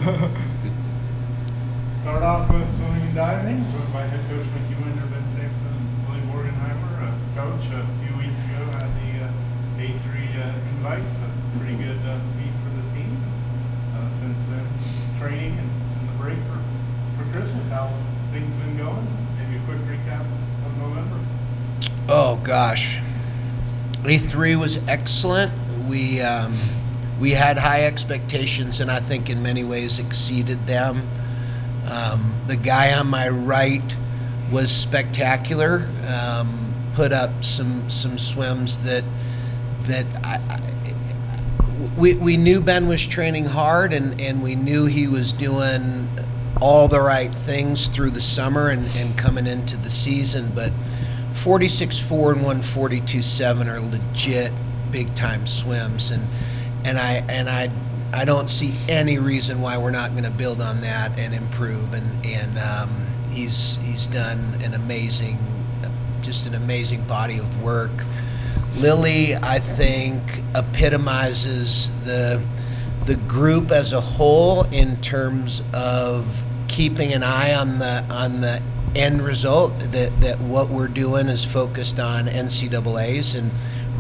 Start off with swimming and diving, joined by head coach Wender, Sampson and Lily Borgenheimer. Coach, a few weeks ago had the A3 invite, a pretty good meet for the team. Since then, training and the break for Christmas, how things been going? Maybe a quick recap of November. Oh gosh, A3 was excellent. We had high expectations, and I think in many ways exceeded them. The guy on my right was spectacular. Put up some swims that we knew Ben was training hard, and we knew he was doing all the right things through the summer and coming into the season. But 46.4 and 142.7 are legit big time swims, and I don't see any reason why we're not going to build on that and improve. And he's done an amazing body of work. Lily, I think, epitomizes the group as a whole in terms of keeping an eye on the end result. That what we're doing is focused on NCAAs and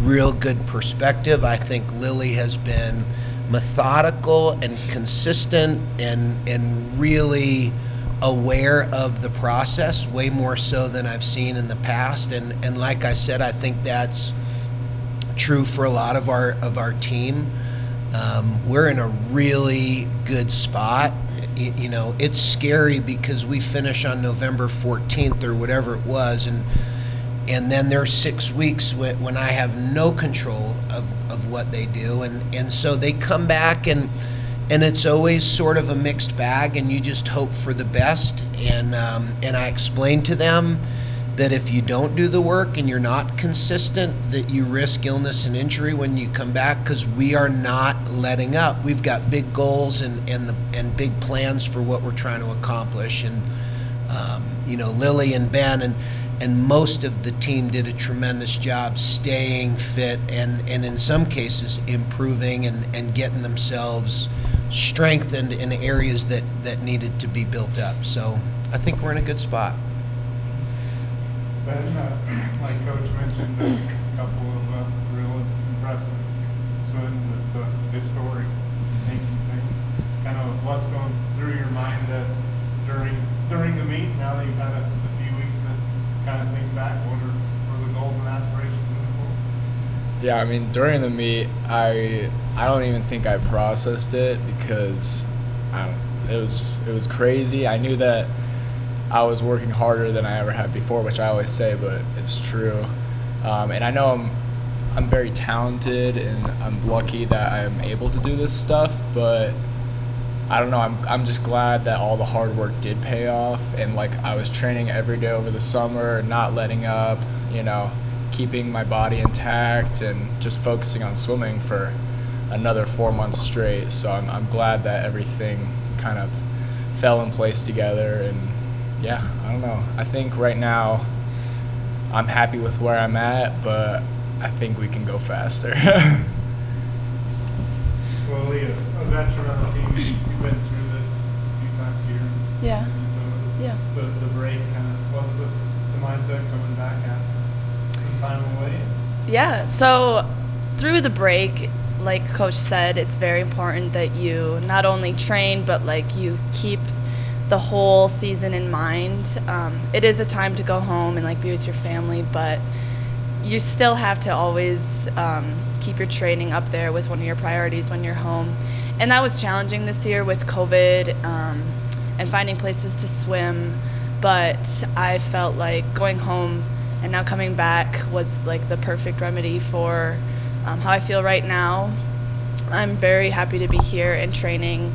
real good perspective. I think Lily has been methodical and consistent and really aware of the process, way more so than I've seen in the past. And like I said, I think that's true for a lot of our team. We're in a really good spot. You know, it's scary because we finish on November 14th or whatever it was, and then there's 6 weeks when I have no control of what they do, and so they come back and it's always sort of a mixed bag, and you just hope for the best. And I explain to them that if you don't do the work and you're not consistent, that you risk illness and injury when you come back, because we are not letting up. We've got big goals and big plans for what we're trying to accomplish. And Lily and Ben and most of the team did a tremendous job staying fit and in some cases improving and getting themselves strengthened in areas that needed to be built up. So I think we're in a good spot. Ben, like Coach mentioned, a couple of real impressive swims that's historic, making things. Kind of what's going through your mind during the meet, now that you've had a few weeks to kind of think back, what are the goals and aspirations moving forward? Yeah, I mean, during the meet, I don't even think I processed it because it was crazy. I knew that I was working harder than I ever had before, which I always say, but it's true. And I know I'm very talented and I'm lucky that I'm able to do this stuff, but I don't know, I'm just glad that all the hard work did pay off, and like I was training every day over the summer, not letting up, keeping my body intact and just focusing on swimming for another 4 months straight. So I'm glad that everything kind of fell in place together. And yeah, I don't know. I think right now I'm happy with where I'm at, but I think we can go faster. Well, Leah, a veteran on the team, you've been through this a few times here. Yeah. So Yeah. the break, kind of, what's the mindset coming back after some time away? Yeah, so through the break, like Coach said, it's very important that you not only train, but like you keep the whole season in mind. It is a time to go home and like be with your family, but you still have to always keep your training up there with one of your priorities when you're home. And that was challenging this year with COVID and finding places to swim, but I felt like going home and now coming back was like the perfect remedy for how I feel right now. I'm very happy to be here and training.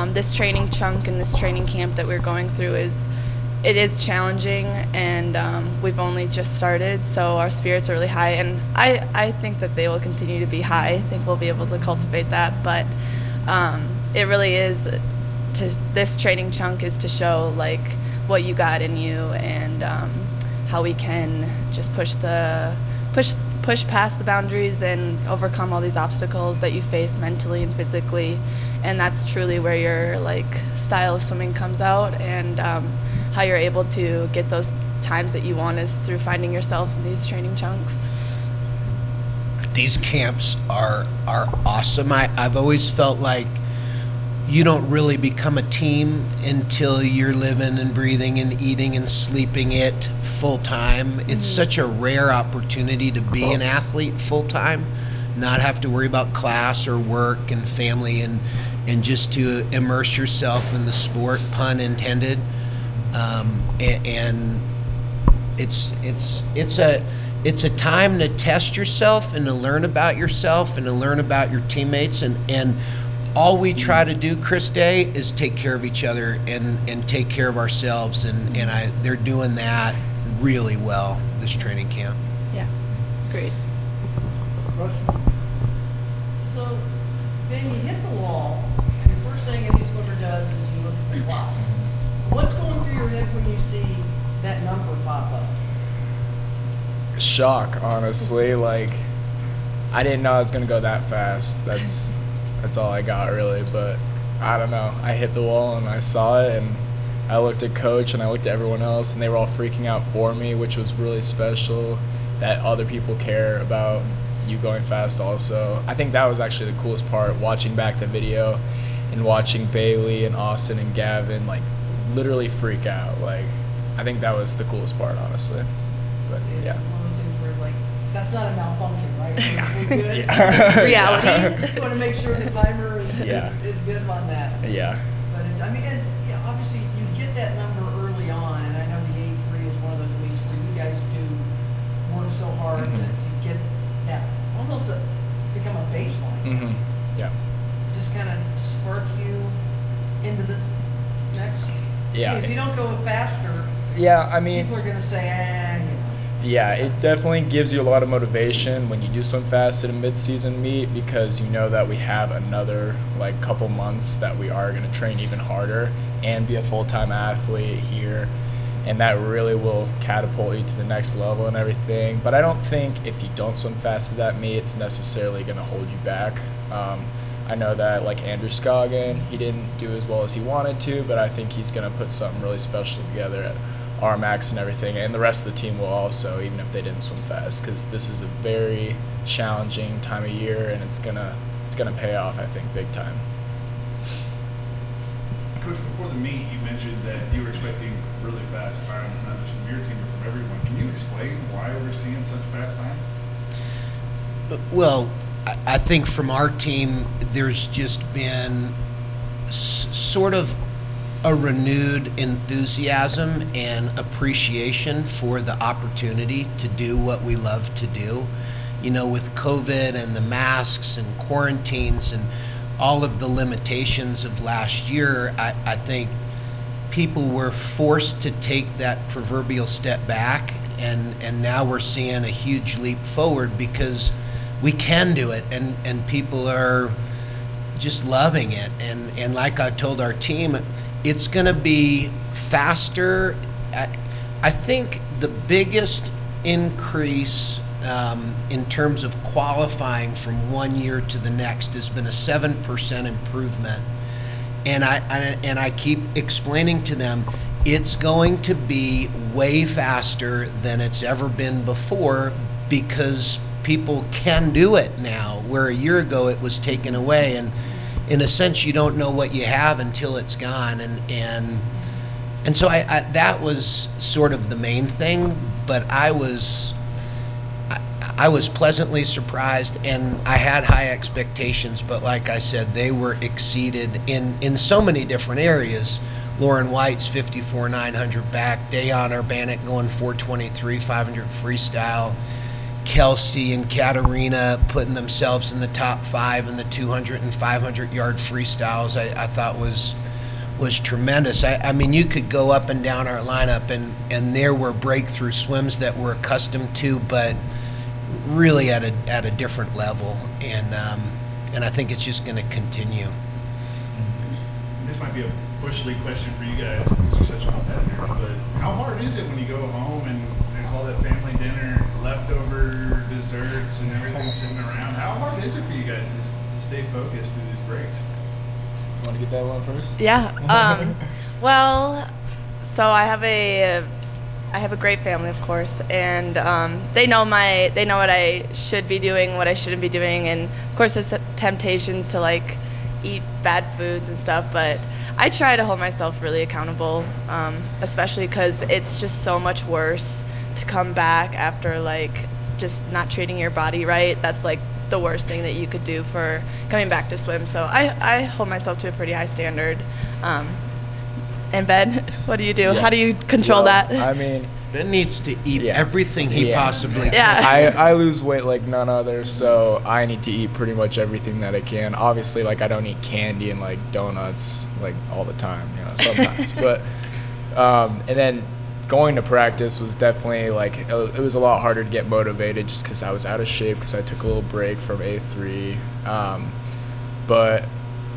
This training chunk and this training camp that we're going through is challenging, and we've only just started, so our spirits are really high, and I think that they will continue to be high. I think we'll be able to cultivate that, but it really is, this training chunk is to show like what you got in you, and how we can just push push past the boundaries and overcome all these obstacles that you face mentally and physically, and that's truly where your like style of swimming comes out, and how you're able to get those times that you want is through finding yourself in these training chunks. These camps are awesome. I've always felt like you don't really become a team until you're living and breathing and eating and sleeping it full time. It's such a rare opportunity to be an athlete full time, not have to worry about class or work and family, and just to immerse yourself in the sport, pun intended. And it's a time to test yourself and to learn about yourself and to learn about your teammates, and all we try to do, Chris Day, is take care of each other and take care of ourselves, and they're doing that really well this training camp. Yeah, great. So, Ben, you hit the wall, and the first thing any swimmer does is you look at the clock. What's going through your head when you see that number pop up? Shock, honestly. Like, I didn't know I was gonna go that fast. That's all I got, really. But I don't know. I hit the wall and I saw it, and I looked at Coach and I looked at everyone else, and they were all freaking out for me, which was really special. That other people care about you going fast. Also, I think that was actually the coolest part. Watching back the video and watching Bailey and Austin and Gavin like literally freak out. Like, I think that was the coolest part, honestly. But It's yeah. one of those things where, like, that's not a malfunction, right? We're good. Yeah. Reality. You want to make sure the timer is good on that. Yeah. But I mean, and, yeah, obviously you get that number early on, and I know the A3 is one of those weeks where you guys do work so hard to get that almost become a baseline. Yeah. Just kind of spark you into this next. Yeah. If you don't go faster, Yeah, I mean, people are going to say, you know. yeah, it definitely gives you a lot of motivation when you do swim fast at a mid-season meet, because you know that we have another like couple months that we are going to train even harder and be a full-time athlete here, and that really will catapult you to the next level and everything. But I don't think if you don't swim fast at that meet, it's necessarily going to hold you back. I know that like Andrew Scoggin, he didn't do as well as he wanted to, but I think he's going to put something really special together at RMAX and everything, and the rest of the team will also, even if they didn't swim fast, because this is a very challenging time of year, and it's gonna pay off, I think, big time. Coach, before the meet, you mentioned that you were expecting really fast times, not just from your team, but from everyone. Can you explain why we're seeing such fast times? Well, I think from our team, there's just been sort of a renewed enthusiasm and appreciation for the opportunity to do what we love to do. You know, with COVID and the masks and quarantines and all of the limitations of last year, I think people were forced to take that proverbial step back, and now we're seeing a huge leap forward because we can do it, and people are just loving it. And like I told our team, it's going to be faster. I think the biggest increase in terms of qualifying from one year to the next has been a 7% improvement. And I keep explaining to them, it's going to be way faster than it's ever been before, because people can do it now, where a year ago it was taken away. And in a sense, you don't know what you have until it's gone. And so I that was sort of the main thing, but I was pleasantly surprised, and I had high expectations, but like I said, they were exceeded in so many different areas. Lauren White's 54.900 back, Dayon Urbanik going 423, 500 freestyle, Kelsey and Katarina putting themselves in the top 5 in the 200 and 500 yard freestyles, I thought was tremendous. I mean, you could go up and down our lineup, and there were breakthrough swims that we're accustomed to, but really at a different level, and I think it's just going to continue. This might be a bush league question for you guys because you're such competitors, but how hard is it when you go home and there's all that family dinner, leftover desserts, and everything sitting around. How hard is it for you guys to stay focused through these breaks? You want to get that one first? Yeah. Well, so I have a great family, of course, and they know what I should be doing, what I shouldn't be doing, and of course there's temptations to like eat bad foods and stuff, but I try to hold myself really accountable, especially because it's just so much worse to come back after like just not treating your body right. That's like the worst thing that you could do for coming back to swim. So I hold myself to a pretty high standard. And Ben, what do you do? Yeah. How do you control Well, that? I mean, Ben needs to eat Yeah. everything he Yeah. possibly can. Yeah. I lose weight like none other, so I need to eat pretty much everything that I can. Obviously, like I don't eat candy and like donuts like all the time, sometimes. But and then going to practice was definitely like it was a lot harder to get motivated just because I was out of shape because I took a little break from A3. But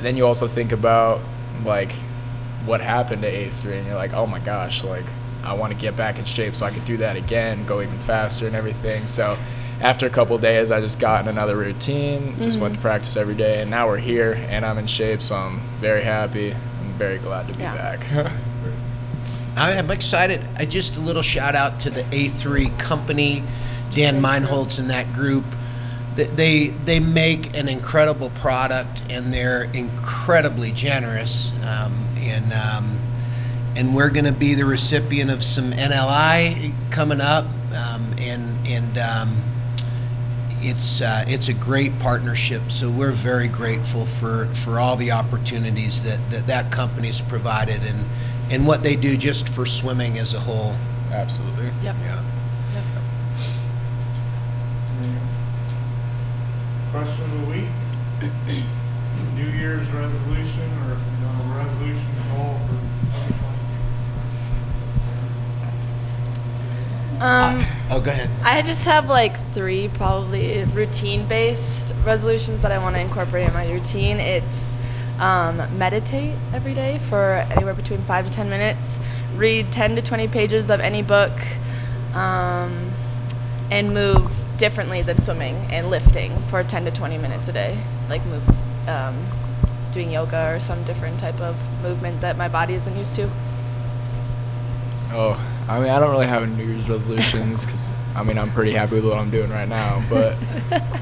then you also think about like what happened to A3, and you're like, oh my gosh, like I want to get back in shape so I could do that again, go even faster and everything. So after a couple of days, I just got in another routine, just went to practice every day, and now we're here and I'm in shape, so I'm very happy. I'm very glad to be back. I'm excited. Just a little shout out to the A3 company, Dan Meinholz and that group. They make an incredible product, and they're incredibly generous. And we're going to be the recipient of some NLI coming up, it's a great partnership. So we're very grateful for all the opportunities that company's provided and what they do just for swimming as a whole. Absolutely. Yep. Yeah. Question of the week. New Year's resolution or resolution goal for 2022? Oh, go ahead. I just have like 3 probably routine-based resolutions that I want to incorporate in my routine. It's meditate every day for anywhere between 5 to 10 minutes, read 10 to 20 pages of any book, and move differently than swimming and lifting for 10 to 20 minutes a day. Like doing yoga or some different type of movement that my body isn't used to. Oh, I mean, I don't really have any New Year's resolutions because, I mean, I'm pretty happy with what I'm doing right now. But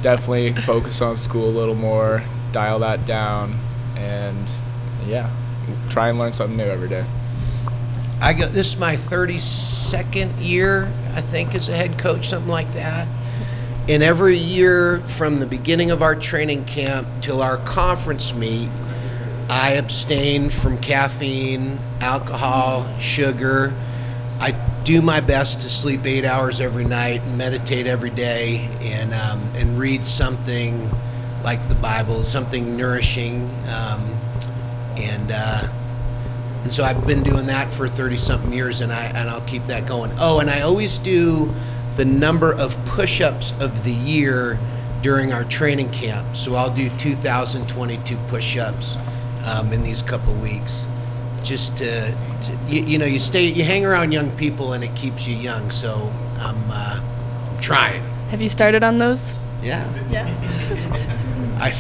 definitely focus on school a little more, dial that down, and, yeah, try and learn something new every day. This is my 32nd year, I think, as a head coach, something like that. And every year from the beginning of our training camp till our conference meet, I abstain from caffeine, alcohol, sugar. I do my best to sleep 8 hours every night and meditate every day and read something like the Bible, something nourishing. And so I've been doing that for 30-something years, and I'll keep that going. Oh, and I always do the number of push-ups of the year during our training camp. So I'll do 2,022 push-ups in these couple weeks, just to you hang around young people and it keeps you young. So I'm trying. Have you started on those? Yeah. Yeah. I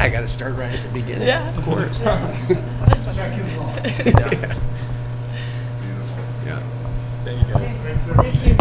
got to start right at the beginning. Yeah. Of course. Check his log. Yeah. Beautiful. Yeah. Thank you, guys. Thanks, Spencer.